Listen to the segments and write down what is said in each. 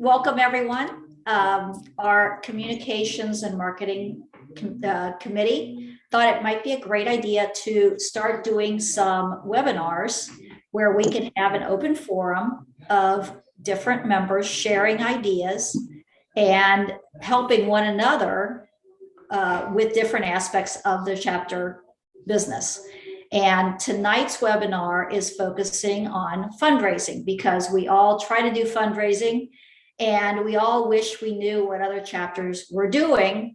welcome everyone. Our communications and marketing committee thought it might be a great idea to start doing some webinars where we can have an open forum of different members sharing ideas and helping one another with different aspects of the chapter business. And tonight's webinar is focusing on fundraising, because we all try to do fundraising and we all wish we knew what other chapters were doing.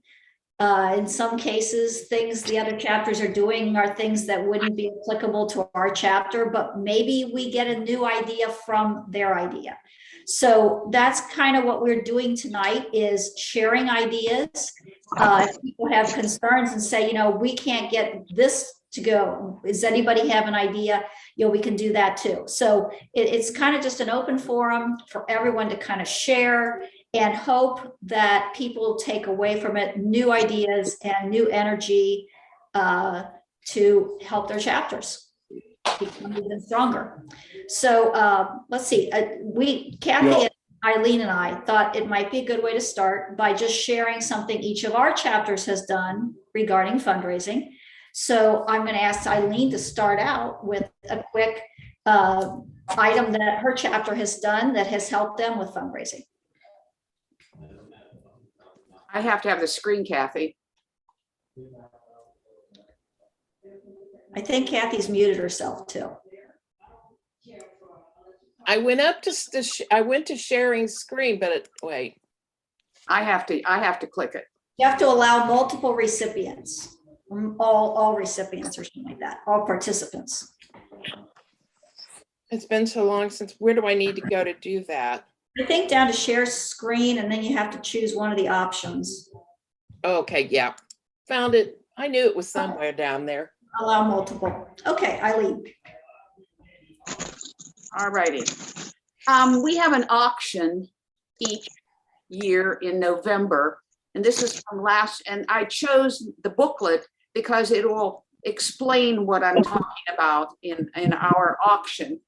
In some cases, things the other chapters are doing are things that wouldn't be applicable to our chapter, but maybe we get a new idea from their idea. So that's kind of what we're doing tonight, is sharing ideas. If people have concerns and say, we can't get this to go, does anybody have an idea? We can do that too. So it's kind of just an open forum for everyone to kind of share and hope that people take away from it new ideas and new energy to help their chapters become even stronger. So let's see, Kathy and Eileen and I thought it might be a good way to start by just sharing something each of our chapters has done regarding fundraising. So I'm going to ask Eileen to start out with a quick item that her chapter has done that has helped them with fundraising. I have to have the screen, Kathy. I think Kathy's muted herself too. I went up to I went to sharing screen, but wait. I have to click it. You have to allow multiple recipients, all recipients or something like that, all participants. It's been so long since, where do I need to go to do that? I think down to share screen, and then you have to choose one of the options. Okay, yeah, found it. I knew it was somewhere down there. Allow multiple. Okay, Eileen. All righty. We have an auction each year in November, and this is from and I chose the booklet because it will explain what I'm talking about in our auction.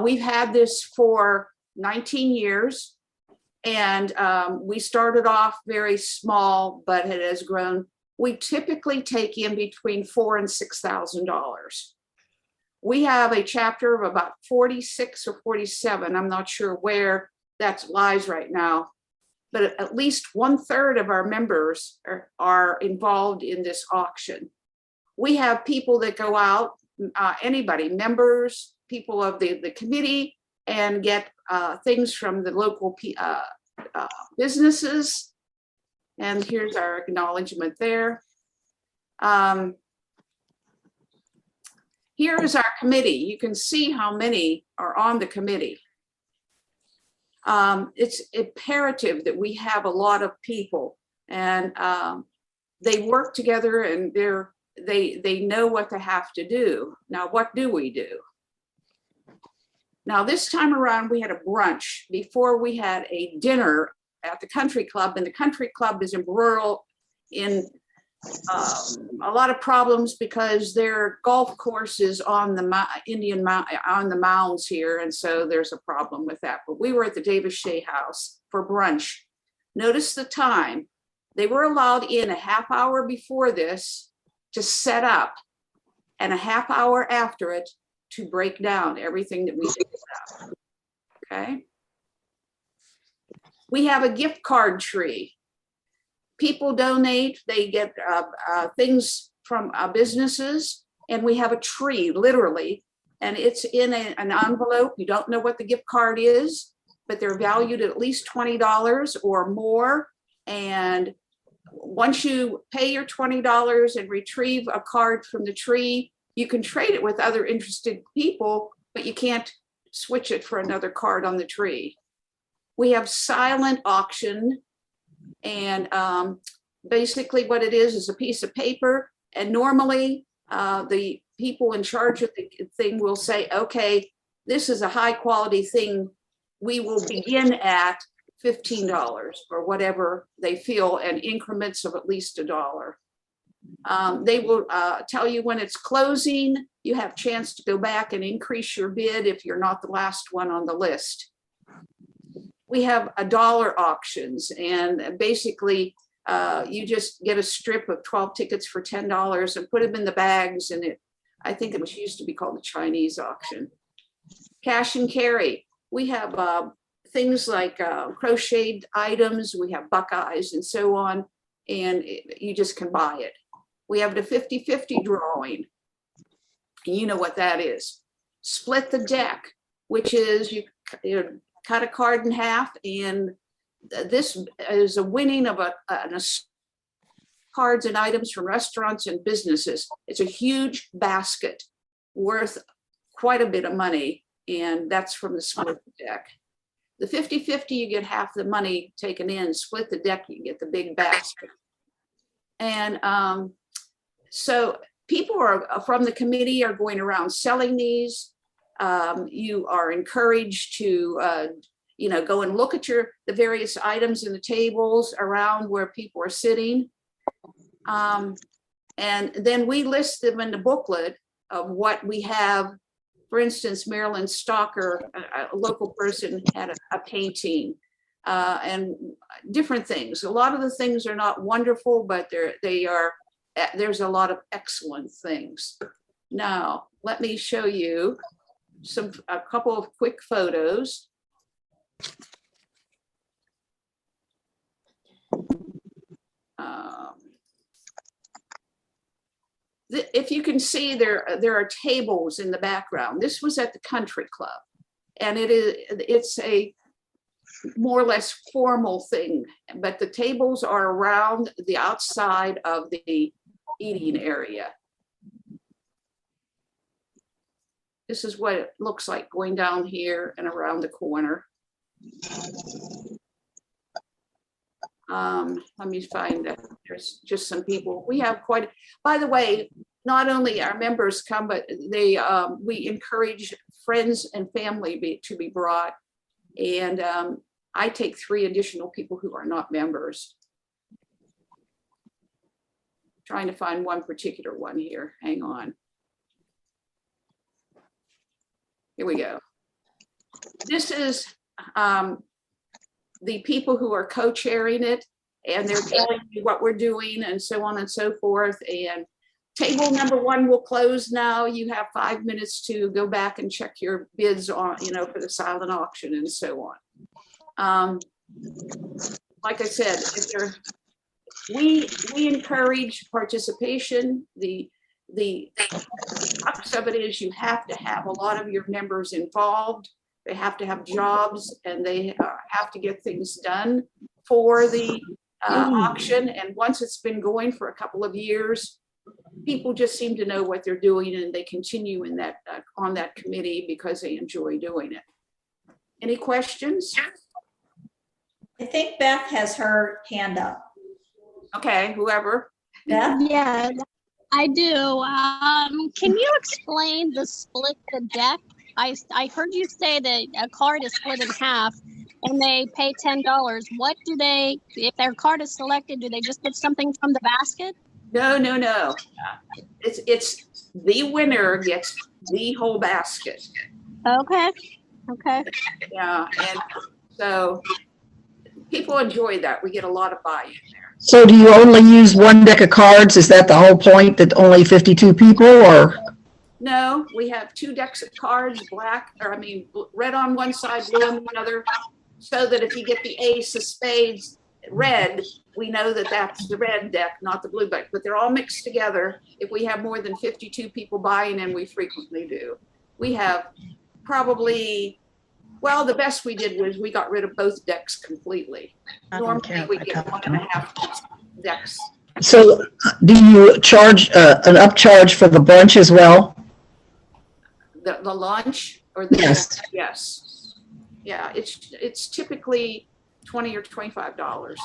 We've had this for 19 years, and we started off very small, but it has grown. We typically take in between $4,000 and $6,000. We have a chapter of about 46 or 47. I'm not sure where that lies right now, but at least 1/3 of our members are involved in this auction. We have people that go out, anybody, members, people of the committee, and get things from the local businesses. And here's our acknowledgement there. Here is our committee. You can see how many are on the committee. It's imperative that we have a lot of people, and they work together, and they know what they have to do. Now, what do we do? Now, this time around, we had a brunch. Before, we had a dinner at the country club, and the country club is in rural, in a lot of problems because their golf course is on the on the mounds here, and so there's a problem with that. But we were at the Davis Shea House for brunch. Notice the time. They were allowed in a half hour before this to set up, and a half hour after it to break down everything that we did. Okay. We have a gift card tree. People donate, they get things from businesses, and we have a tree, literally, and it's in an envelope. You don't know what the gift card is, but they're valued at least $20 or more. And once you pay your $20 and retrieve a card from the tree, you can trade it with other interested people, but you can't switch it for another card on the tree. We have silent auction. And basically what it is a piece of paper. And normally the people in charge of the thing will say, okay, this is a high quality thing. We will begin at $15 or whatever they feel, and increments of at least $1. They will tell you when it's closing. You have a chance to go back and increase your bid if you're not the last one on the list. We have $1 auctions, and basically you just get a strip of 12 tickets for $10 and put them in the bags. And I think it used to be called the Chinese auction. Cash and carry. We have things like crocheted items. We have Buckeyes and so on. And you just can buy it. We have the 50-50 drawing. And you know what that is. Split the deck, which is you cut a card in half, and this is a winning of a cards and items from restaurants and businesses. It's a huge basket worth quite a bit of money, and that's from the split deck. The 50-50, you get half the money taken in. Split the deck, you get the big basket. And so people from the committee are going around selling these. You are encouraged to go and look at the various items in the tables around where people are sitting. And then we list them in the booklet of what we have. For instance, Marilyn Stalker, a local person, had a painting and different things. A lot of the things are not wonderful, but there's a lot of excellent things. Now, let me show you a couple of quick photos. If you can see, there are tables in the background. This was at the country club, and it's a more or less formal thing, but the tables are around the outside of the eating area. This is what it looks like going down here and around the corner. Let me find that. There's just some people. We have by the way, not only our members come, but we encourage friends and family to be brought. And I take 3 additional people who are not members. Trying to find one particular one here. Hang on. Here we go. This is the people who are co-chairing it, and they're telling you what we're doing and so on and so forth. And table number 1 will close now. You have 5 minutes to go back and check your bids on, for the silent auction and so on. Like I said, we encourage participation. The crux of it is you have to have a lot of your members involved. They have to have jobs, and they have to get things done for the auction. And once it's been going for a couple of years, people just seem to know what they're doing, and they continue in that on that committee because they enjoy doing it. Any questions? I think Beth has her hand up. Okay, whoever. Beth? Yeah, I do. Can you explain the split the deck? I heard you say that a card is split in half and they pay $10. What do they, if their card is selected, do they just get something from the basket? No. It's the winner gets the whole basket. Okay. Yeah, and so people enjoy that. We get a lot of buy-in there. So do you only use one deck of cards? Is that the whole point, that only 52 people, or? No, we have 2 decks of cards, red on one side, blue on the other, so that if you get the ace of spades red, we know that that's the red deck, not the blue deck, but they're all mixed together. If we have more than 52 people buying, and we frequently do. We have probably, the best we did was we got rid of both decks completely. Normally we get 1.5 decks. So do you charge an upcharge for the bunch as well? The lunch or the Yes. Yes. Yeah, it's typically $20 or $25.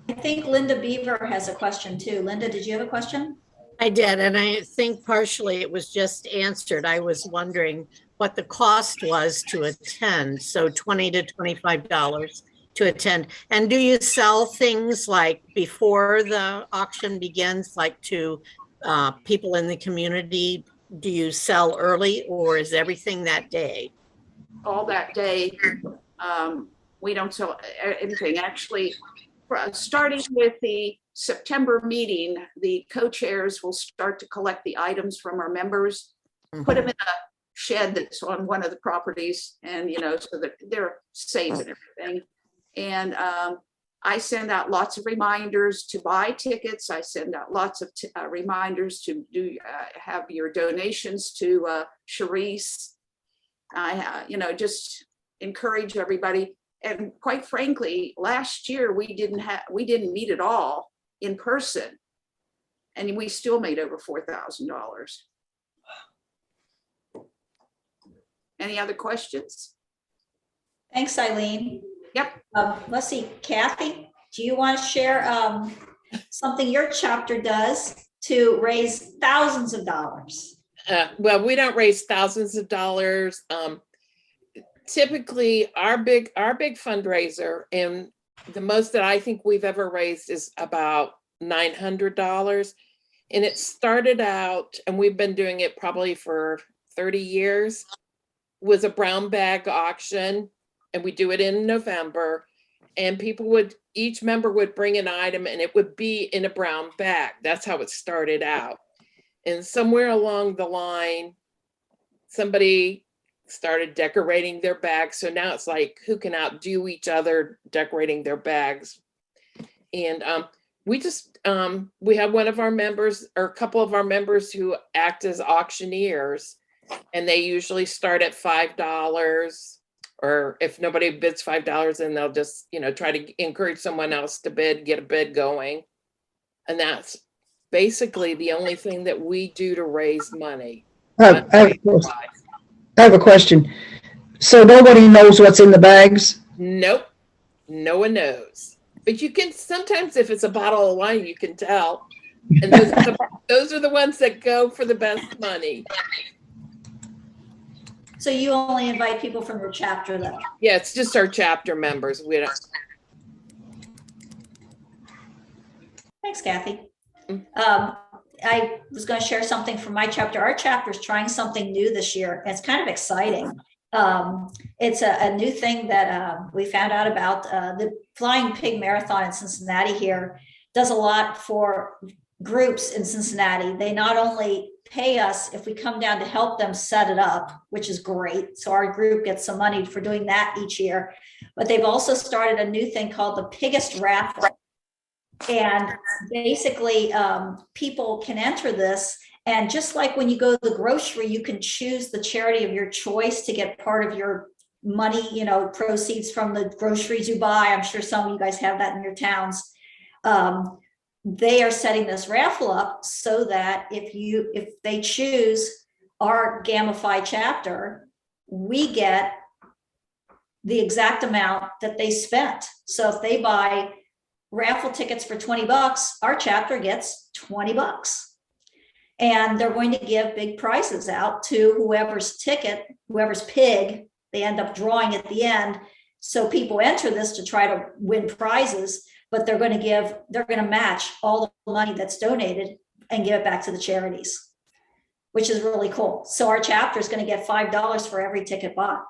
I think Linda Beaver has a question too. Linda, did you have a question? I did, and I think partially it was just answered. I was wondering what the cost was to attend. So $20 to $25 to attend. And do you sell things like before the auction begins, like to people in the community? Do you sell early, or is everything that day? All that day. We don't sell anything. Actually, starting with the September meeting, the co-chairs will start to collect the items from our members, put them in a shed that's on one of the properties, and so that they're safe and everything. And I send out lots of reminders to buy tickets. I send out lots of reminders to have your donations to Charisse. I just encourage everybody. And quite frankly, last year we didn't meet at all in person, and we still made over $4,000. Any other questions? Thanks, Eileen. Yep. Let's see, Kathy, do you want to share something your chapter does to raise thousands of dollars? Well, we don't raise thousands of dollars. Typically, our big fundraiser, and the most that I think we've ever raised is about $900. And it started out, and we've been doing it probably for 30 years, was a brown bag auction. And we do it in November, and each member would bring an item, and it would be in a brown bag. That's how it started out. And somewhere along the line, somebody started decorating their bags. So now it's like, who can outdo each other decorating their bags? And we have one of our members, or a couple of our members, who act as auctioneers, and they usually start at $5. Or if nobody bids $5, then they'll just, try to encourage someone else to bid, get a bid going. And that's basically the only thing that we do to raise money. I have a question. So nobody knows what's in the bags? Nope. No one knows. But you can sometimes, if it's a bottle of wine, you can tell. And those are the ones that go for the best money. So you only invite people from your chapter, though? Yeah, it's just our chapter members. We don't. Thanks, Kathy. I was going to share something from my chapter. Our chapter is trying something new this year. And it's kind of exciting. It's a new thing that we found out about. The Flying Pig Marathon in Cincinnati here does a lot for groups in Cincinnati. They not only pay us if we come down to help them set it up, which is great. So our group gets some money for doing that each year. But they've also started a new thing called the Pig Raffle. And basically, people can enter this. And just like when you go to the grocery, you can choose the charity of your choice to get part of your money, proceeds from the groceries you buy. I'm sure some of you guys have that in your towns. They are setting this raffle up so that if they choose our Gamma Phi chapter, we get the exact amount that they spent. So if they buy raffle tickets for $20, our chapter gets $20. And they're going to give big prizes out to whoever's pig they end up drawing at the end. So people enter this to try to win prizes, but they're going to match all the money that's donated and give it back to the charities, which is really cool. So our chapter is going to get $5 for every ticket bought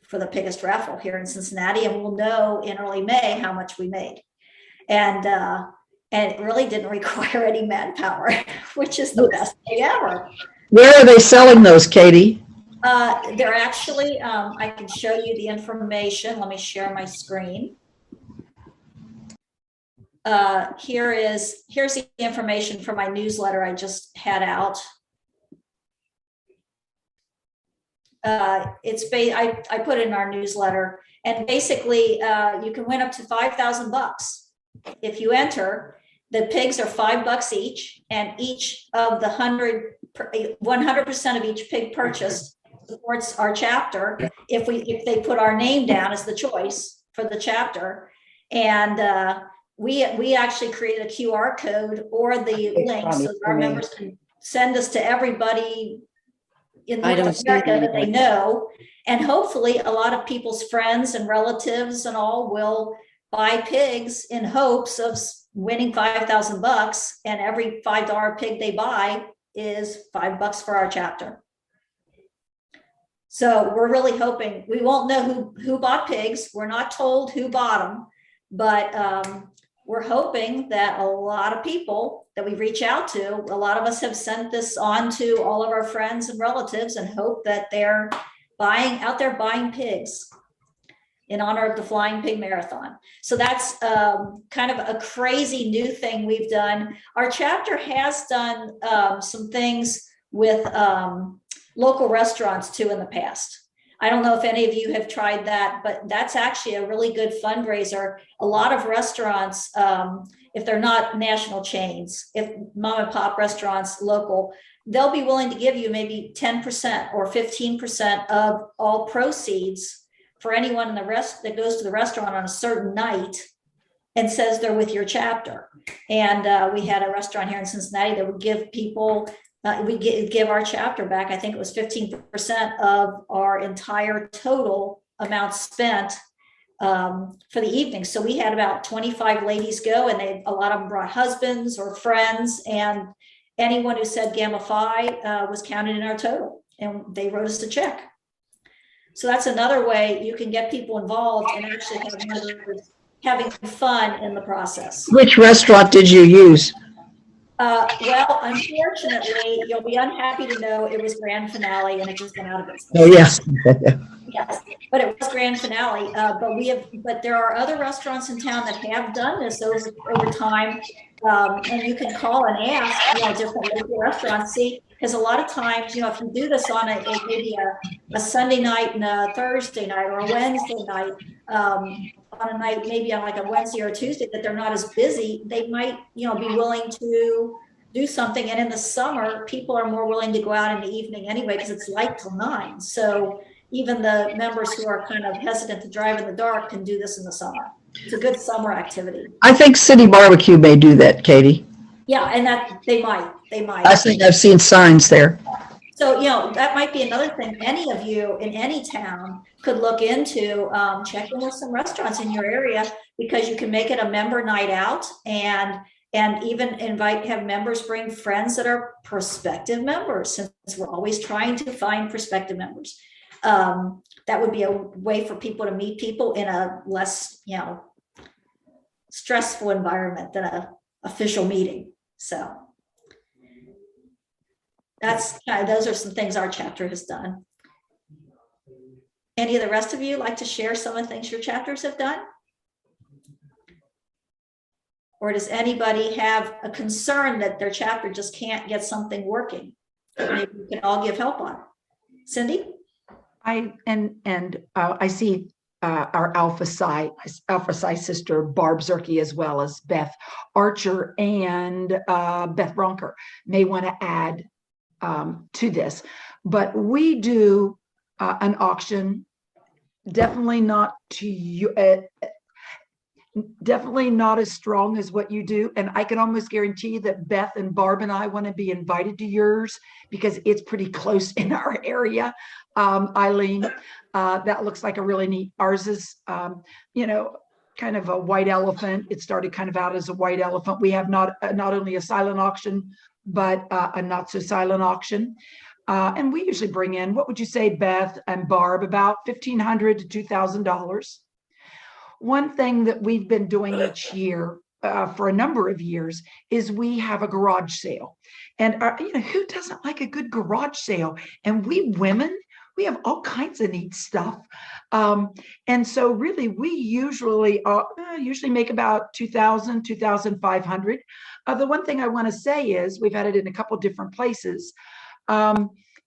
for the Pig Raffle here in Cincinnati. And we'll know in early May how much we made. And it really didn't require any manpower, which is the best thing ever. Where are they selling those, Katie? They're actually, I can show you the information. Let me share my screen. Here's the information from my newsletter I just had out. I put it in our newsletter, and basically you can win up to $5,000 if you enter. The pigs are $5 each, and each of the 100% of each pig purchased supports our chapter if they put our name down as the choice for the chapter. And we actually created a QR code or the link so that our members can send us to everybody in North America that they know. And hopefully a lot of people's friends and relatives and all will buy pigs in hopes of winning $5,000, and every $5 pig they buy is $5 for our chapter. So we're really hoping, we won't know who bought pigs. We're not told who bought them, but we're hoping that a lot of people that we reach out to, a lot of us have sent this on to all of our friends and relatives and hope that they're out there buying pigs in honor of the Flying Pig Marathon. So that's kind of a crazy new thing we've done. Our chapter has done some things with local restaurants too in the past. I don't know if any of you have tried that, but that's actually a really good fundraiser. A lot of restaurants, if they're not national chains, if mom and pop restaurants, local, they'll be willing to give you maybe 10% or 15% of all proceeds for anyone in the rest that goes to the restaurant on a certain night and says they're with your chapter. And we had a restaurant here in Cincinnati that would give people, we give our chapter back, I think it was 15% of our entire total amount spent for the evening. So we had about 25 ladies go, and a lot of them brought husbands or friends, and anyone who said Gamma Phi was counted in our total, and they wrote us a check. So that's another way you can get people involved and actually have members having fun in the process. Which restaurant did you use? Well, unfortunately, you'll be unhappy to know it was Grand Finale, and it just went out of business. Oh, yes. Yes, but it was Grand Finale. But there are other restaurants in town that have done this over time, and you can call and ask, different local restaurants. See, because a lot of times, if you do this on maybe a Sunday night and a Thursday night or a Wednesday night, on a night, maybe on like a Wednesday or a Tuesday that they're not as busy, they might, be willing to do something. And in the summer, people are more willing to go out in the evening anyway, because it's light till 9. So even the members who are kind of hesitant to drive in the dark can do this in the summer. It's a good summer activity. I think City Barbecue may do that, Katie. Yeah, and that they might. I think I've seen signs there. So, that might be another thing any of you in any town could look into, checking with some restaurants in your area, because you can make it a member night out and even have members bring friends that are prospective members, since we're always trying to find prospective members. That would be a way for people to meet people in a less, stressful environment than an official meeting. So those are some things our chapter has done. Any of the rest of you like to share some of the things your chapters have done? Or does anybody have a concern that their chapter just can't get something working that maybe we can all give help on? Cindy? I see our Alpha Psi sister Barb Zerke, as well as Beth Archer and Beth Bronker may want to add to this, but we do an auction, definitely not to you, definitely not as strong as what you do. And I can almost guarantee that Beth and Barb and I want to be invited to yours, because it's pretty close in our area. Eileen, that looks like a really neat. Ours is, kind of a white elephant. It started kind of out as a white elephant. We have not only a silent auction, but a not so silent auction. And we usually bring in, what would you say, Beth and Barb, about $1,500 to $2,000. One thing that we've been doing each year for a number of years is we have a garage sale. And who doesn't like a good garage sale? And we women, we have all kinds of neat stuff. And so really we usually make about $2,000, $2,500. The one thing I want to say is, we've had it in a couple different places,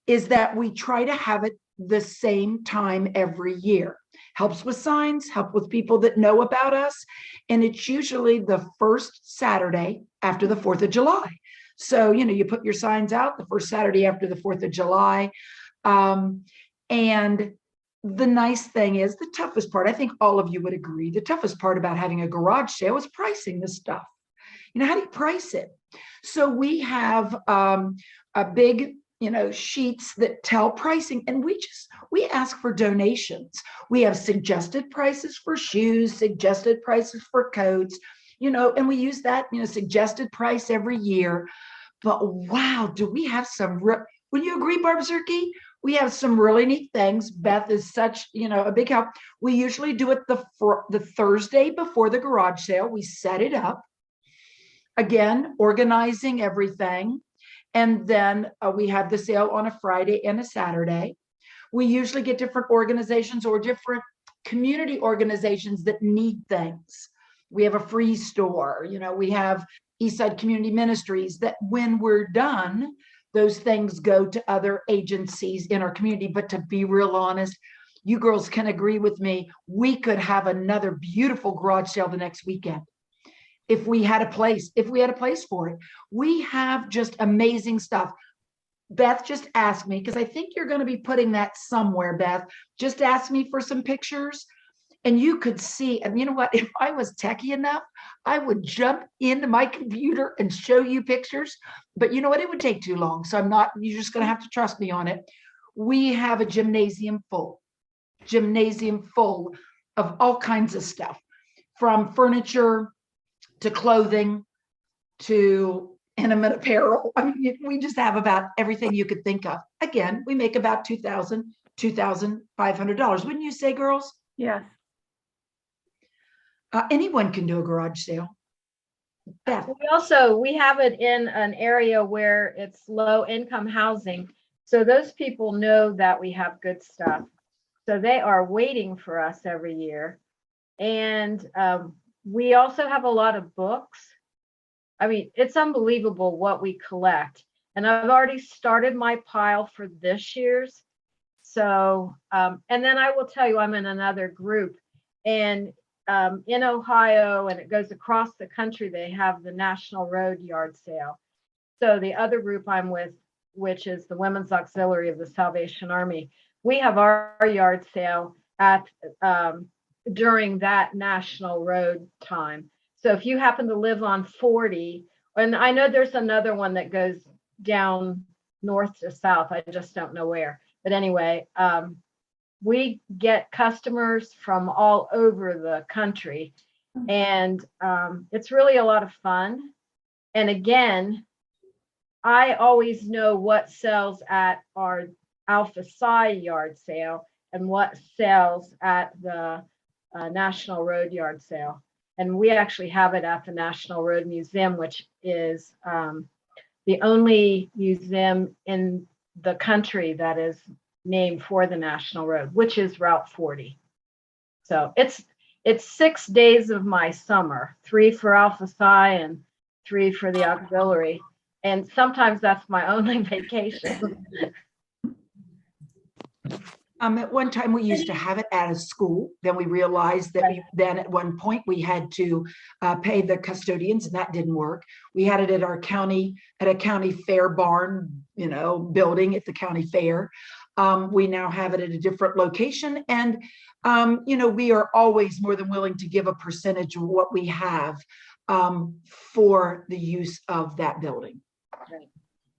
is that we try to have it the same time every year. Helps with signs, help with people that know about us. And it's usually the first Saturday after the 4th of July. So, you put your signs out the first Saturday after the 4th of July. And the nice thing is, the toughest part, I think all of you would agree, the toughest part about having a garage sale is pricing this stuff. How do you price it? So we have a big, sheets that tell pricing, and we ask for donations. We have suggested prices for shoes, suggested prices for coats, and we use that, suggested price every year. But wow, do we have some, would you agree, Barb Zerke? We have some really neat things. Beth is such, a big help. We usually do it the Thursday before the garage sale. We set it up. Again, organizing everything. And then we have the sale on a Friday and a Saturday. We usually get different organizations or different community organizations that need things. We have a free store, we have Eastside Community Ministries that when we're done, those things go to other agencies in our community. But to be real honest, you girls can agree with me, we could have another beautiful garage sale the next weekend. If we had a place for it. We have just amazing stuff. Beth just asked me, because I think you're going to be putting that somewhere, Beth, just asked me for some pictures. And you could see, and you know what, if I was techie enough, I would jump into my computer and show you pictures. But you know what, it would take too long. So you're just going to have to trust me on it. We have a gymnasium full of all kinds of stuff, from furniture to clothing to intimate apparel. I mean, we just have about everything you could think of. Again, we make about $2,500. Wouldn't you say, girls? Yes. Anyone can do a garage sale. Beth. We have it in an area where it's low income housing. So those people know that we have good stuff. So they are waiting for us every year. And we also have a lot of books. I mean, it's unbelievable what we collect. And I've already started my pile for this year's. So, and then I will tell you, I'm in another group, and in Ohio, and it goes across the country, they have the National Road Yard Sale. So the other group I'm with, which is the Women's Auxiliary of the Salvation Army, we have our yard sale at during that National Road time. So if you happen to live on 40, and I know there's another one that goes down north to south, I just don't know where. But anyway, we get customers from all over the country, and it's really a lot of fun. And again, I always know what sells at our Alpha Psi yard sale and what sells at the National Road Yard Sale. And we actually have it at the National Road Museum, which is the only museum in the country that is named for the National Road, which is Route 40. So it's 6 days of my summer, 3 for Alpha Psi and 3 for the auxiliary. And sometimes that's my only vacation. At one time, we used to have it at a school. Then we realized that then at one point we had to pay the custodians, and that didn't work. We had it at our county, at a county fair barn, building at the county fair. We now have it at a different location, and we are always more than willing to give a percentage of what we have for the use of that building.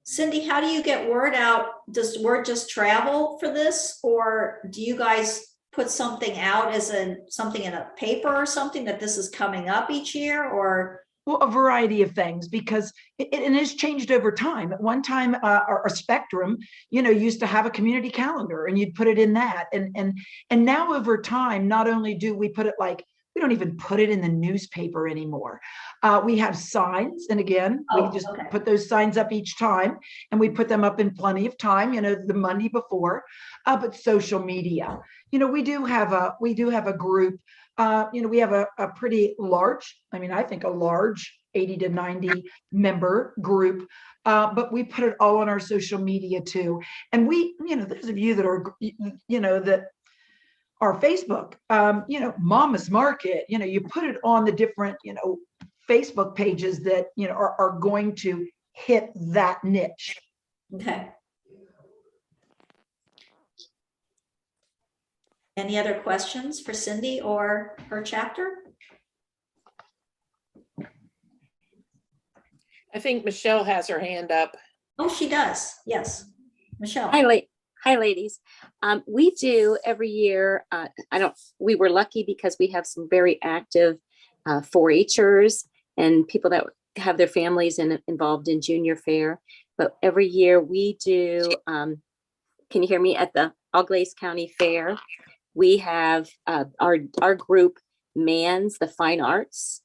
Cindy, how do you get word out? Does word just travel for this, or do you guys put something out as something in a paper or something that this is coming up each year, or? Well, a variety of things, because it has changed over time. At one time, our Spectrum, used to have a community calendar, and you'd put it in that. And now over time, not only do we put it we don't even put it in the newspaper anymore. We have signs, and again, we just put those signs up each time, and we put them up in plenty of time, the Monday before. But social media, we do have a group. We have a pretty large, I think a large 80 to 90 member group, but we put it all on our social media too. And we, those of you that are, that our Facebook, Mama's Market, you put it on the different, Facebook pages that, are going to hit that niche. Okay. Any other questions for Cindy or her chapter? I think Michelle has her hand up. Oh, she does. Yes. Michelle. Hi, ladies. We do every year. We were lucky because we have some very active 4-Hers and people that have their families involved in junior fair. But every year we do can you hear me? At the Auglaize County Fair, we have our group mans the fine arts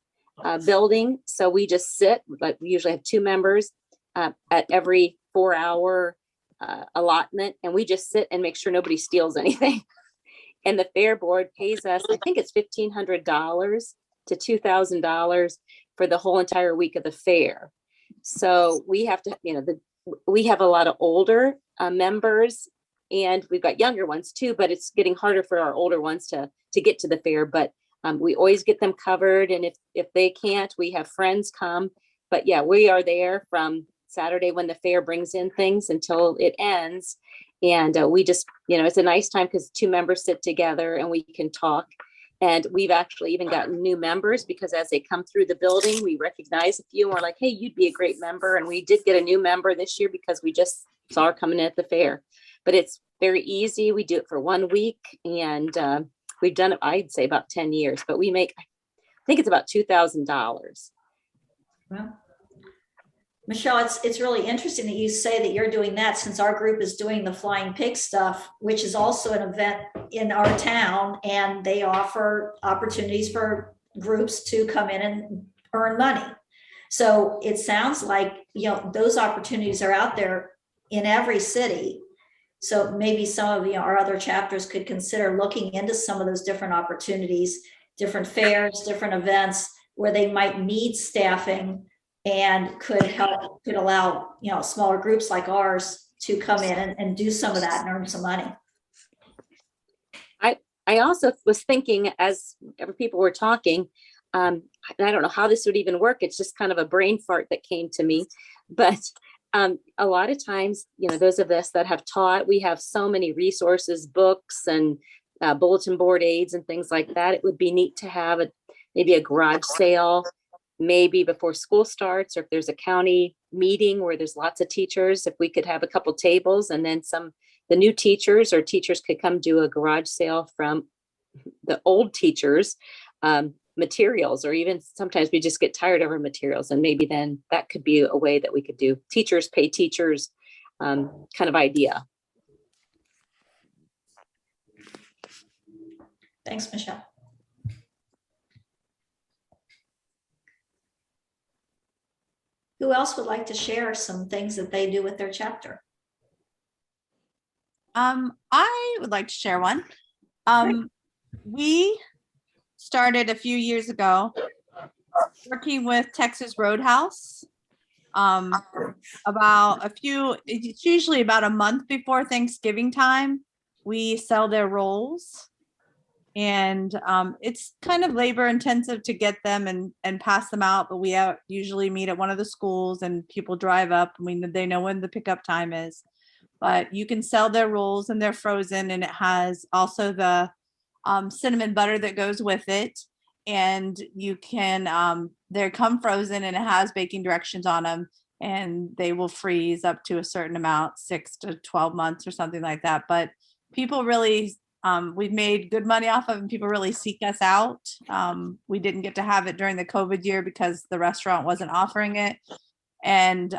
building. So we just sit, like we usually have 2 members at every 4-hour allotment, and we just sit and make sure nobody steals anything. And the fair board pays us, I think it's $1,500 to $2,000 for the whole entire week of the fair. So we have to, we have a lot of older members, and we've got younger ones too, but it's getting harder for our older ones to get to the fair. But we always get them covered. And if they can't, we have friends come. But yeah, we are there from Saturday when the fair brings in things until it ends. And we just, it's a nice time because 2 members sit together and we can talk. And we've actually even gotten new members because as they come through the building, we recognize a few and we're like, hey, you'd be a great member. And we did get a new member this year because we just saw her coming in at the fair. But it's very easy. We do it for 1 week, and we've done it, I'd say about 10 years, but we make, I think it's about $2,000. Well, Michelle, it's really interesting that you say that you're doing that, since our group is doing the Flying Pig stuff, which is also an event in our town, and they offer opportunities for groups to come in and earn money. So it sounds like, those opportunities are out there in every city. So maybe some of our other chapters could consider looking into some of those different opportunities, different fairs, different events where they might need staffing and could allow, smaller groups like ours to come in and do some of that and earn some money. I also was thinking as people were talking, and I don't know how this would even work. It's just kind of a brain fart that came to me, but a lot of times, those of us that have taught, we have so many resources, books and bulletin board aids and things like that. It would be neat to have maybe a garage sale, maybe before school starts, or if there's a county meeting where there's lots of teachers, if we could have a couple tables, and then the new teachers or teachers could come do a garage sale from the old teachers, materials, or even sometimes we just get tired of our materials, and maybe then that could be a way that we could do teachers pay teachers kind of idea. Thanks, Michelle. Who else would like to share some things that they do with their chapter? I would like to share one. We started a few years ago working with Texas Roadhouse. It's usually about a month before Thanksgiving time, we sell their rolls. And it's kind of labor intensive to get them and pass them out, but we usually meet at one of the schools and people drive up and they know when the pickup time is. But you can sell their rolls and they're frozen, and it has also the cinnamon butter that goes with it. And you can, they come frozen and it has baking directions on them, and they will freeze up to a certain amount, 6 to 12 months or something like that. But people really, we've made good money off of it, and people really seek us out. We didn't get to have it during the COVID year because the restaurant wasn't offering it. And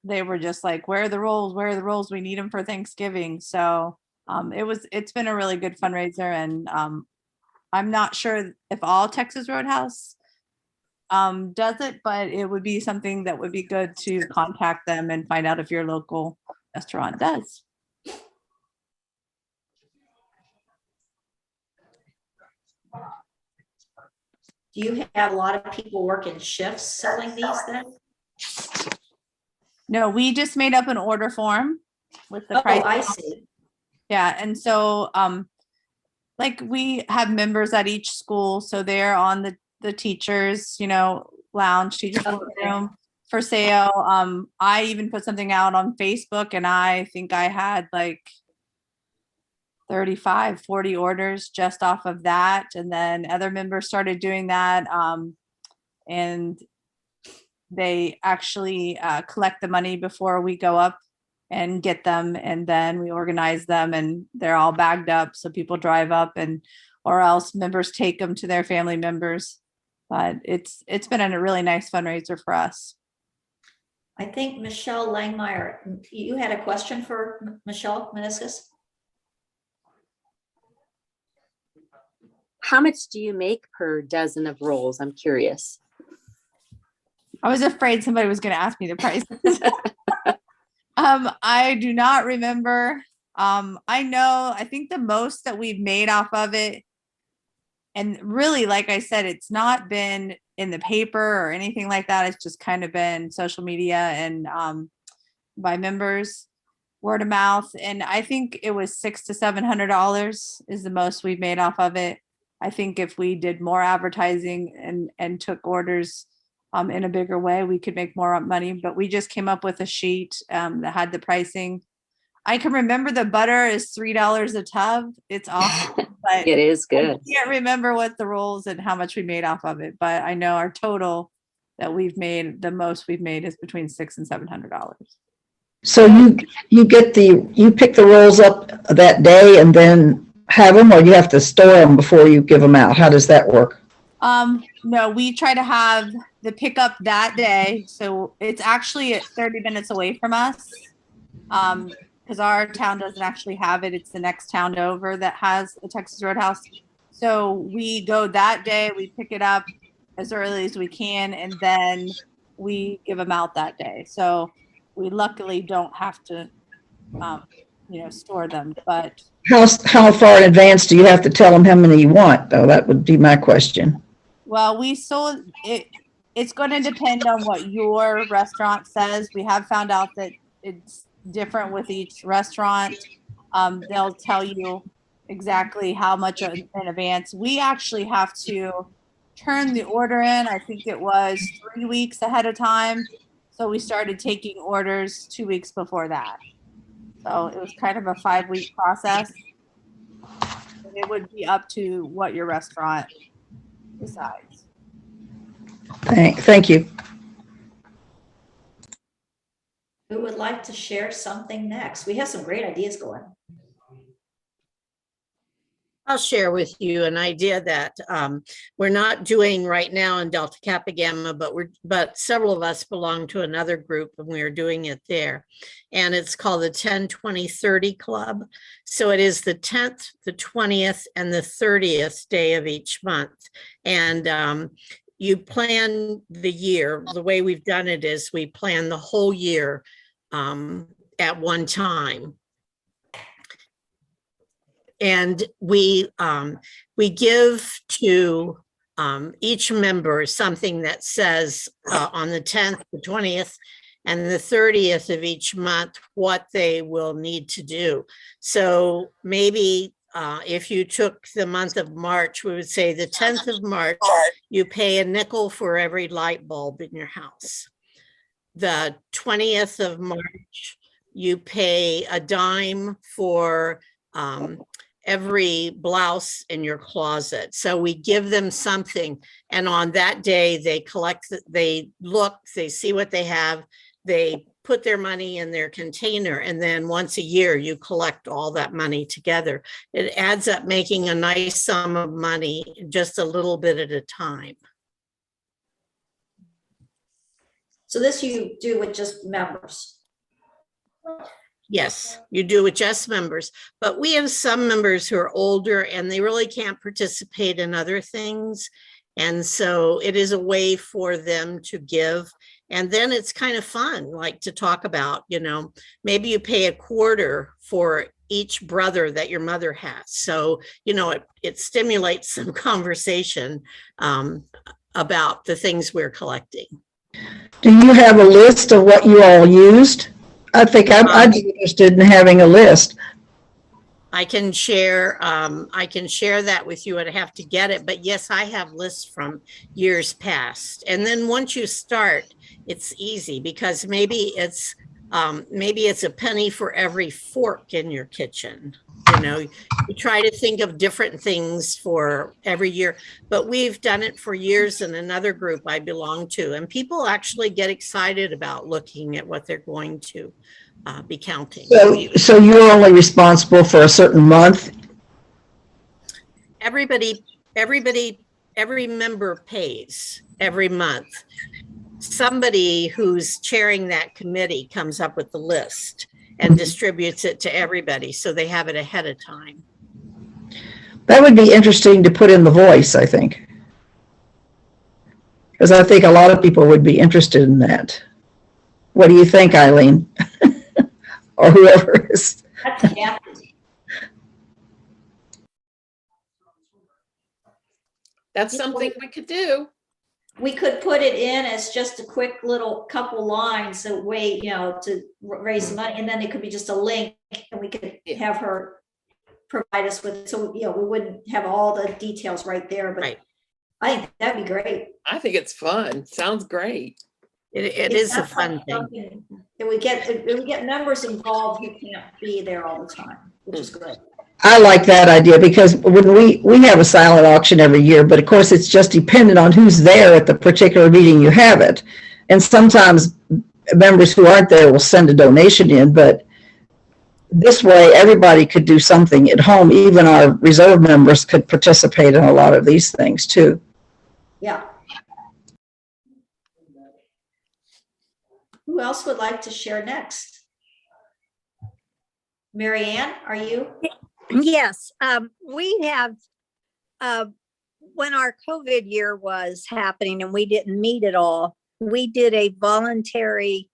they were just like, where are the rolls? Where are the rolls? We need them for Thanksgiving. So it's been a really good fundraiser. And I'm not sure if all Texas Roadhouse does it, but it would be something that would be good to contact them and find out if your local restaurant does. Do you have a lot of people working shifts selling these then? No, we just made up an order form with the price. Oh, I see. Yeah, and so like we have members at each school, so they're on the teachers, lounge, teachers room for sale. I even put something out on Facebook, and I think I had like 35, 40 orders just off of that. And then other members started doing that. And they actually collect the money before we go up and get them. And then we organize them, and they're all bagged up. So people drive up, or else members take them to their family members. But it's been a really nice fundraiser for us. I think Michelle Langmeyer, you had a question for Michelle Meniscus? How much do you make per dozen of rolls? I'm curious. I was afraid somebody was going to ask me the price. I do not remember. I think the most that we've made off of it, and really, like I said, it's not been in the paper or anything like that. It's just kind of been social media and by members, word of mouth. And I think it was $600 to $700 is the most we've made off of it. I think if we did more advertising and took orders in a bigger way, we could make more money. But we just came up with a sheet that had the pricing. I can remember the butter is $3 a tub. It's awesome, but It is good. I can't remember what the rolls and how much we made off of it. But I know our total that we've made, the most we've made is between $600 and $700. So you pick the rolls up that day and then have them, or you have to store them before you give them out? How does that work? No, we try to have the pickup that day. So it's actually at 30 minutes away from us. Because our town doesn't actually have it. It's the next town over that has a Texas Roadhouse. So we go that day, we pick it up as early as we can, and then we give them out that day. So we luckily don't have to, store them. But How far in advance do you have to tell them how many you want, though? That would be my question. well, we sold it. It's going to depend on what your restaurant says. We have found out that it's different with each restaurant. They'll tell you exactly how much in advance. We actually have to turn the order in. I think it was 3 weeks ahead of time. So we started taking orders 2 weeks before that. So it was kind of a 5-week process. It would be up to what your restaurant decides. Thank you. Who would like to share something next? We have some great ideas going. I'll share with you an idea that we're not doing right now in Delta Kappa Gamma, but several of us belong to another group and we're doing it there. And it's called the 10-20-30 Club. So it is the 10th, the 20th, and the 30th day of each month. And you plan the year. The way we've done it is we plan the whole year at one time. And we give to each member something that says on the 10th, the 20th, and the 30th of each month what they will need to do. So maybe if you took the month of March, we would say the 10th of March, you pay a nickel for every light bulb in your house. The 20th of March, you pay a dime for every blouse in your closet. So we give them something, and on that day they collect, they look, they see what they have, they put their money in their container, and then once a year you collect all that money together. It adds up making a nice sum of money just a little bit at a time. So this you do with just members? Yes, you do with just members, but we have some members who are older and they really can't participate in other things. And so it is a way for them to give. And then it's kind of fun, like to talk about, maybe you pay a quarter for each brother that your mother has. So, it stimulates some conversation about the things we're collecting. Do you have a list of what you all used? I think I'd be interested in having a list. I can share that with you. I'd have to get it, but yes, I have lists from years past. And then once you start, it's easy because maybe it's a penny for every fork in your kitchen. You try to think of different things for every year, but we've done it for years in another group I belong to, and people actually get excited about looking at what they're going to be counting. So you're only responsible for a certain month? Every member pays every month. somebody who's chairing that committee comes up with the list and distributes it to everybody so they have it ahead of time. That would be interesting to put in The Voice, I think. Because I think a lot of people would be interested in that. What do you think, Eileen? Or whoever is. That's Kathy. That's something we could do. We could put it in as just a quick little couple lines that way, you know, to raise money, and then it could be just a link, and we could have her provide us with it. So, you know, we wouldn't have all the details right there, but Right. I think that'd be great. I think it's fun. Sounds great. It It's is a not fun thing. something that we get members involved who can't be there all the time, which is good. I like that idea because when we have a silent auction every year, but of course it's just dependent on who's there at the particular meeting you have it. And sometimes members who aren't there will send a donation in, but this way everybody could do something at home. Even our reserve members could participate in a lot of these things too. Yeah. Who else would like to share next? Mary Ann, are you? Yes, we have, when our COVID year was happening and we didn't meet at all, we did a voluntary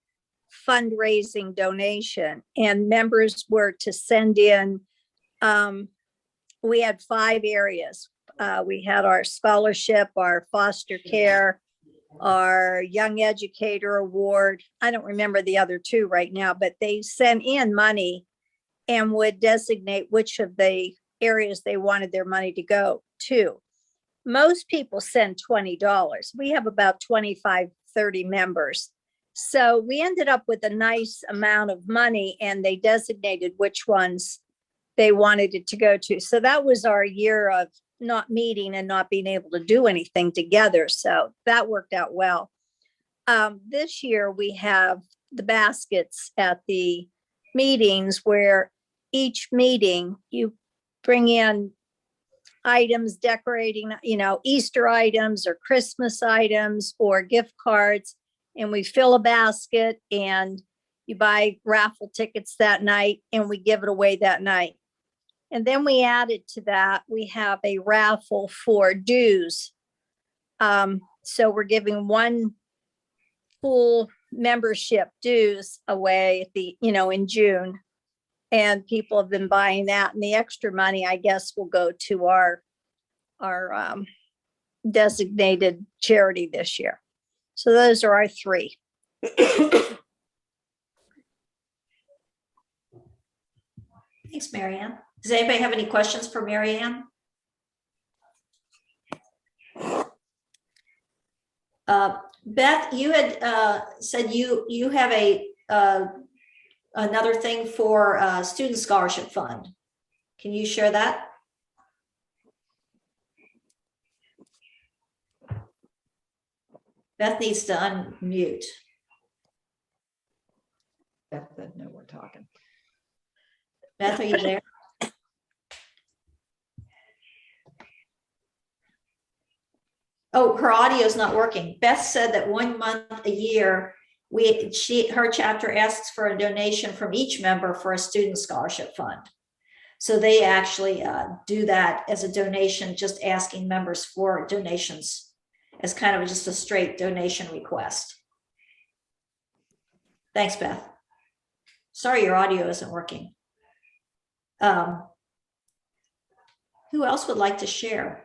fundraising donation, and members were to send in, we had 5 areas. We had our scholarship, our foster care, our young educator award. I don't remember the other 2 right now, but they sent in money and would designate which of the areas they wanted their money to go to. Most people send $20. We have about 25, 30 members. So we ended up with a nice amount of money, and they designated which ones they wanted it to go to. So that was our year of not meeting and not being able to do anything together. So that worked out well. This year we have the baskets at the meetings where each meeting you bring in items decorating, you know, Easter items or Christmas items or gift cards, and we fill a basket and you buy raffle tickets that night and we give it away that night. And then we added to that, we have a raffle for dues. So we're giving 1 full membership dues away at the, you know, in June. And people have been buying that, and the extra money, I guess, will go to our designated charity this year. So those are our 3. Thanks, Mary Ann. Does anybody have any questions for Mary Ann? Beth, you had said you have a another thing for student scholarship fund. Can you share that? Beth needs to unmute. Beth doesn't know we're talking. Beth, are you there? Oh, her audio is not working. Beth said that 1 month a year, her chapter asks for a donation from each member for a student scholarship fund. So they actually do that as a donation, just asking members for donations as kind of just a straight donation request. Thanks, Beth. Sorry, your audio isn't working. Who else would like to share?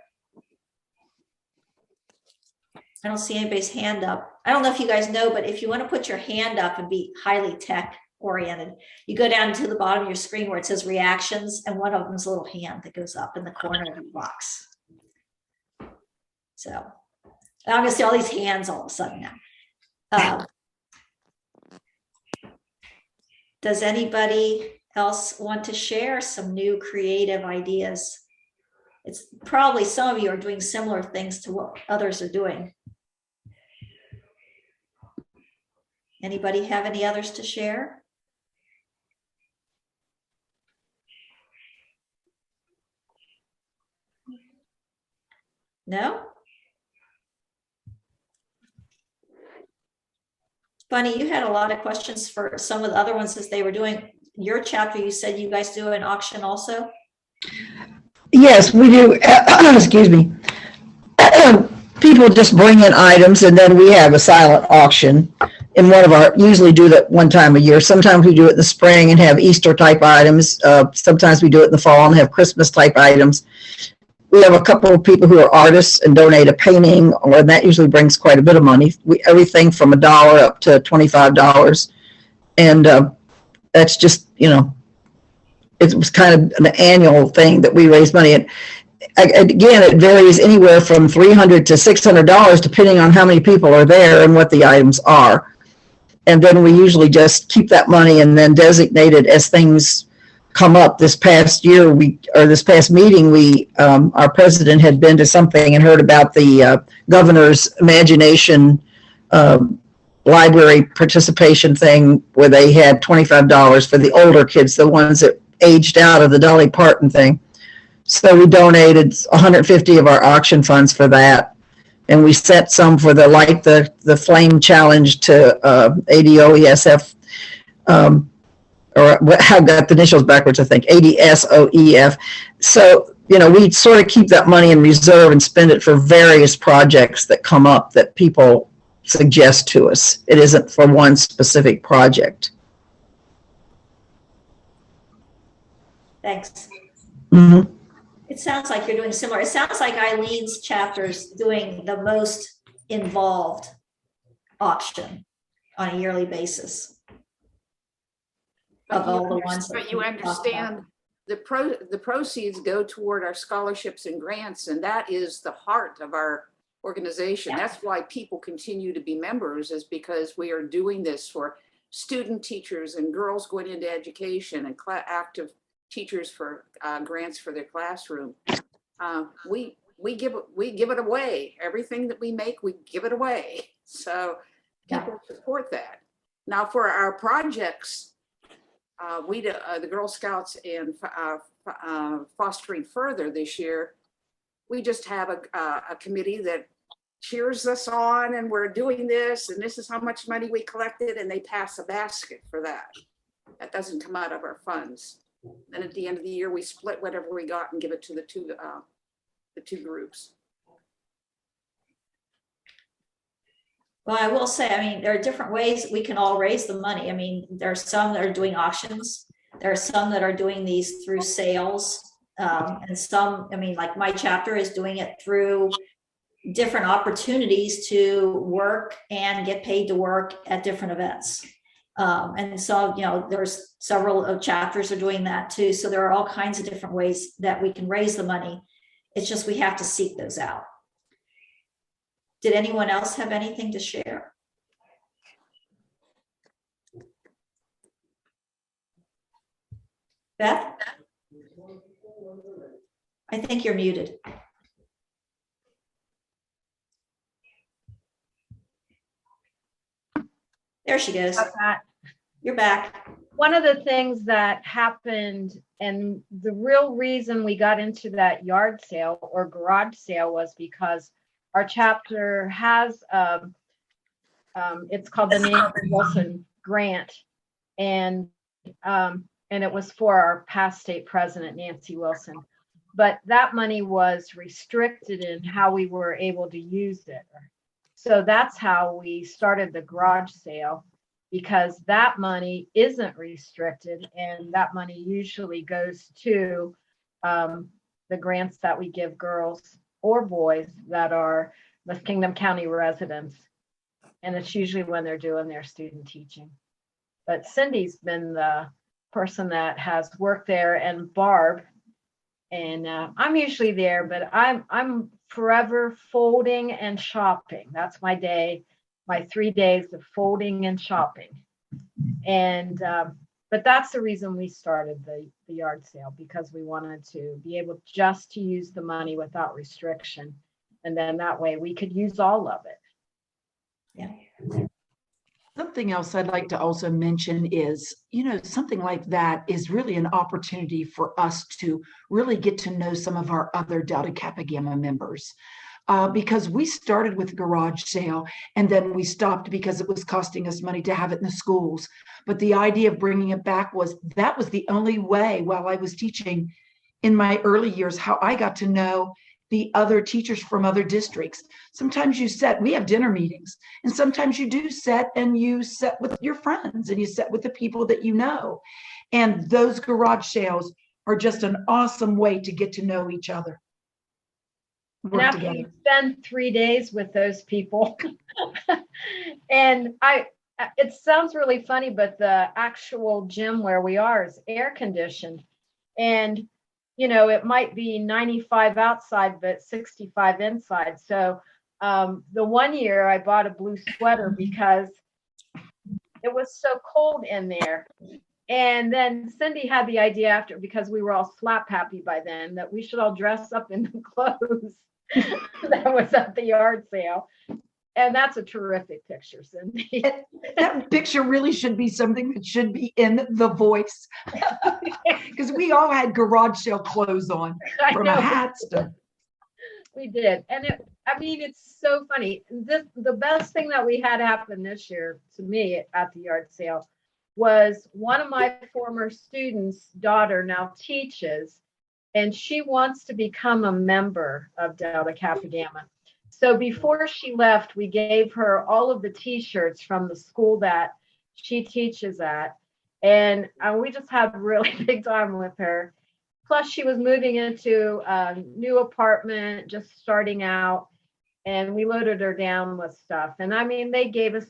I don't see anybody's hand up. I don't know if you guys know, but if you want to put your hand up and be highly tech oriented, you go down to the bottom of your screen where it says reactions, and one of them is a little hand that goes up in the corner of the box. So I'm going to see all these hands all of a sudden now. Does anybody else want to share some new creative ideas? It's probably some of you are doing similar things to what others are doing. Anybody have any others to share? No? Bunny, you had a lot of questions for some of the other ones as they were doing your chapter. You said you guys do an auction also? Yes, we do. Excuse me. People just bring in items and then we have a silent auction. In one of our, usually do that one time a year. Sometimes we do it in the spring and have Easter type items. Sometimes we do it in the fall and have Christmas type items. We have a couple of people who are artists and donate a painting, and that usually brings quite a bit of money. Everything from $1 up to $25. And that's just, it was kind of an annual thing that we raise money. And again, it varies anywhere from $300 to $600 depending on how many people are there and what the items are. And then we usually just keep that money and then designate it as things come up. This past year, this past meeting, our president had been to something and heard about the governor's imagination library participation thing where they had $25 for the older kids, the ones that aged out of the Dolly Parton thing. So we donated 150 of our auction funds for that. And we set some for the Light the Flame Challenge to ADOESF, or I've got the initials backwards, I think, ADSOEF. So, we sort of keep that money in reserve and spend it for various projects that come up that people suggest to us. It isn't for one specific project. Thanks. Mm-hmm. It sounds like you're doing similar. It sounds like Eileen's chapter is doing the most involved auction on a yearly basis. Of all the ones. But you understand the proceeds go toward our scholarships and grants, and that is the heart of our organization. Yeah. That's why people continue to be members, is because we are doing this for student teachers and girls going into education and active teachers for grants for their classroom. We give it away. Everything that we make, we give it away. So people support that. Now for our projects, we the Girl Scouts and Fostering Further this year, we just have a committee that cheers us on, and we're doing this, and this is how much money we collected, and they pass a basket for that. That doesn't come out of our funds. Then at the end of the year, we split whatever we got and give it to the two groups. Well, I will say, there are different ways we can all raise the money. There are some that are doing auctions. There are some that are doing these through sales. And some, like my chapter is doing it through different opportunities to work and get paid to work at different events. And so, there's several chapters are doing that too. So there are all kinds of different ways that we can raise the money. It's just we have to seek those out. Did anyone else have anything to share? Beth? I think you're muted. There she goes. You're back. One of the things that happened, and the real reason we got into that yard sale or garage sale, was because our chapter has it's called the Nancy Wilson Grant, and it was for our past state president, Nancy Wilson. But that money was restricted in how we were able to use it. So that's how we started the garage sale, because that money isn't restricted, and that money usually goes to the grants that we give girls or boys that are the Kingdom County residents. And it's usually when they're doing their student teaching. But Cindy's been the person that has worked there, and Barb, and I'm usually there, but I'm forever folding and shopping. That's my day, my 3 days of folding and shopping. And but that's the reason we started the yard sale, because we wanted to be able just to use the money without restriction, and then that way we could use all of it. Yeah. Something else I'd like to also mention is, something like that is really an opportunity for us to really get to know some of our other Delta Kappa Gamma members. because we started with garage sale and then we stopped because it was costing us money to have it in the schools. But the idea of bringing it back was that was the only way while I was teaching in my early years, how I got to know the other teachers from other districts. Sometimes we have dinner meetings, and sometimes you do set with your friends and you set with the people that you know. And those garage sales are just an awesome way to get to know each other. And Work after you together. spend 3 days with those people, and it sounds really funny, but the actual gym where we are is air conditioned. And, you know, it might be 95 outside, but 65 inside. So the one year I bought a blue sweater because it was so cold in there. And then Cindy had the idea after, because we were all slap happy by then, that we should all dress up in the clothes that was at the yard sale. And that's a terrific picture, Cindy. That picture really should be something that should be in The Voice. Because we all had garage sale clothes on, from hats to. We did. And it's so funny. The best thing that we had happen this year to me at the yard sale was one of my former students' daughter now teaches, and she wants to become a member of Delta Kappa Gamma. So before she left, we gave her all of the t-shirts from the school that she teaches at. And we just had a really big time with her. Plus, she was moving into a new apartment, just starting out. And we loaded her down with stuff. And I mean, they gave us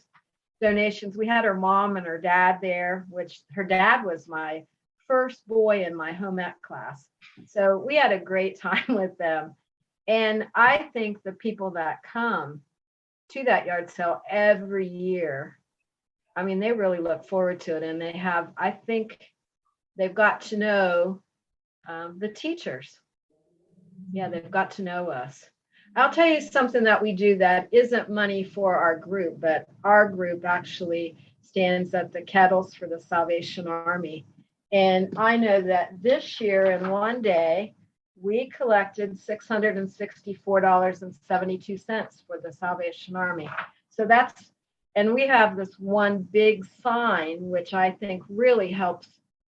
donations. We had her mom and her dad there, which her dad was my first boy in my home ec class. So we had a great time with them. And I think the people that come to that yard sale every year, I mean, they really look forward to it. And I think they've got to know the teachers. Yeah, they've got to know us. I'll tell you something that we do that isn't money for our group, but our group actually stands at the kettles for the Salvation Army. And I know that this year in one day, we collected $664.72 for the Salvation Army. So and we have this one big sign, which I think really helps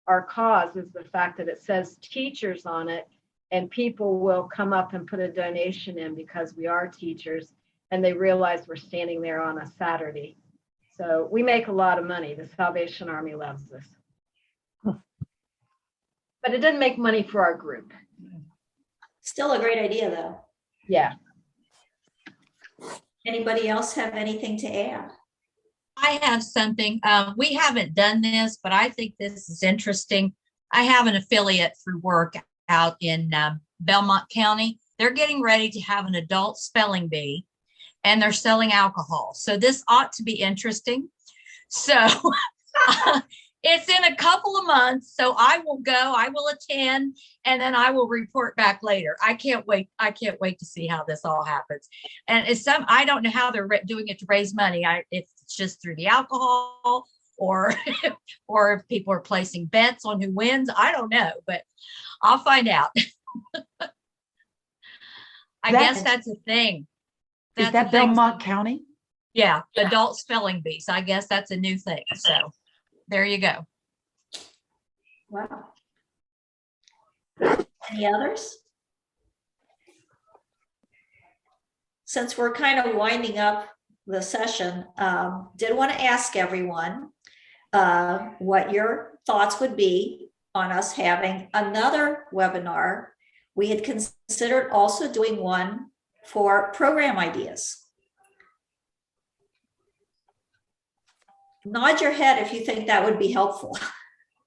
our cause, is the fact that it says teachers on it, and people will come up and put a donation in because we are teachers, and they realize we're standing there on a Saturday. So we make a lot of money. The Salvation Army loves us. But it didn't make money for our group. Still a great idea, though. Yeah. Anybody else have anything to add? I have something. We haven't done this, but I think this is interesting. I have an affiliate through work out in Belmont County. They're getting ready to have an adult spelling bee, and they're selling alcohol. So this ought to be interesting. So it's in a couple of months. So I will go, I will attend, and then I will report back later. I can't wait. I can't wait to see how this all happens. And I don't know how they're doing it to raise money. If it's just through the alcohol or if people are placing bets on who wins, I don't know, but I'll find out. I guess that's a thing. Is that Belmont County? Yeah, adult spelling bees. I guess that's a new thing. So there you go. Wow. Any others? Since we're kind of winding up the session, did want to ask everyone what your thoughts would be on us having another webinar. We had considered also doing one for program ideas. Nod your head if you think that would be helpful.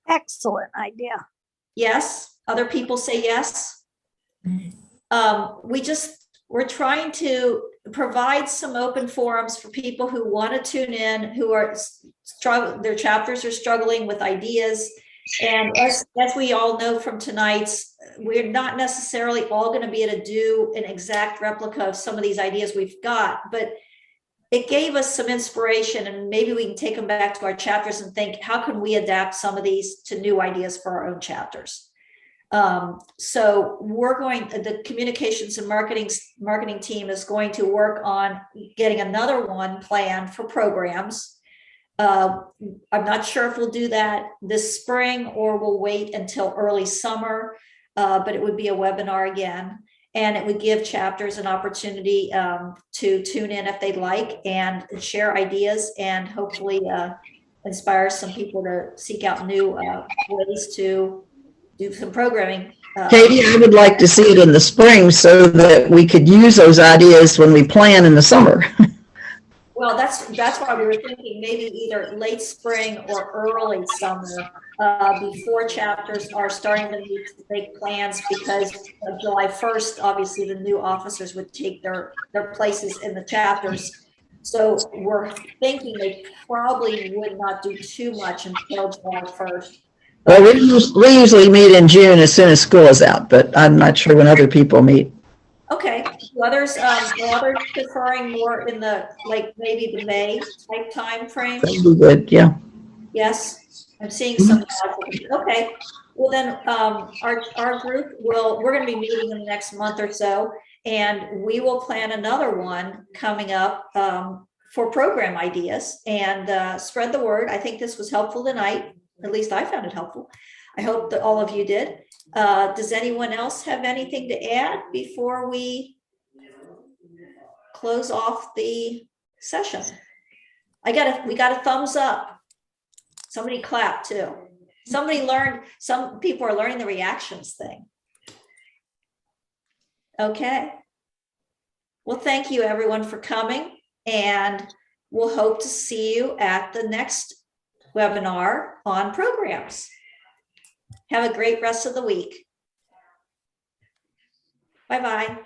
Excellent idea. Yes, other people say yes. We're trying to provide some open forums for people who want to tune in, who are their chapters are struggling with ideas. And as we all know from tonight's, we're not necessarily all going to be able to do an exact replica of some of these ideas we've got, but it gave us some inspiration, and maybe we can take them back to our chapters and think, how can we adapt some of these to new ideas for our own chapters? So the communications and marketing team is going to work on getting another one planned for programs. I'm not sure if we'll do that this spring or we'll wait until early summer, but it would be a webinar again. And it would give chapters an opportunity to tune in if they'd like and share ideas and hopefully inspire some people to seek out new ways to do some programming. Katie, I would like to see it in the spring so that we could use those ideas when we plan in the summer. Well, that's why we were thinking maybe either late spring or early summer before chapters are starting to need to make plans, because July 1st, obviously the new officers would take their places in the chapters. So we're thinking they probably would not do too much until July 1st. Well, we usually meet in June as soon as school is out, but I'm not sure when other people meet. Okay, others preferring more in the, like, maybe the May type time frame? That'd be good, yeah. Yes, I'm seeing some. Okay, well then, our group we're gonna be meeting in the next month or so, and we will plan another one coming up for program ideas and spread the word. I think this was helpful tonight. At least I found it helpful. I hope that all of you did. Does anyone else have anything to add before we close off the session? We got a thumbs up. Somebody clapped too. Some people are learning the reactions thing. Okay. Well, thank you everyone for coming, and we'll hope to see you at the next webinar on programs. Have a great rest of the week. Bye-bye.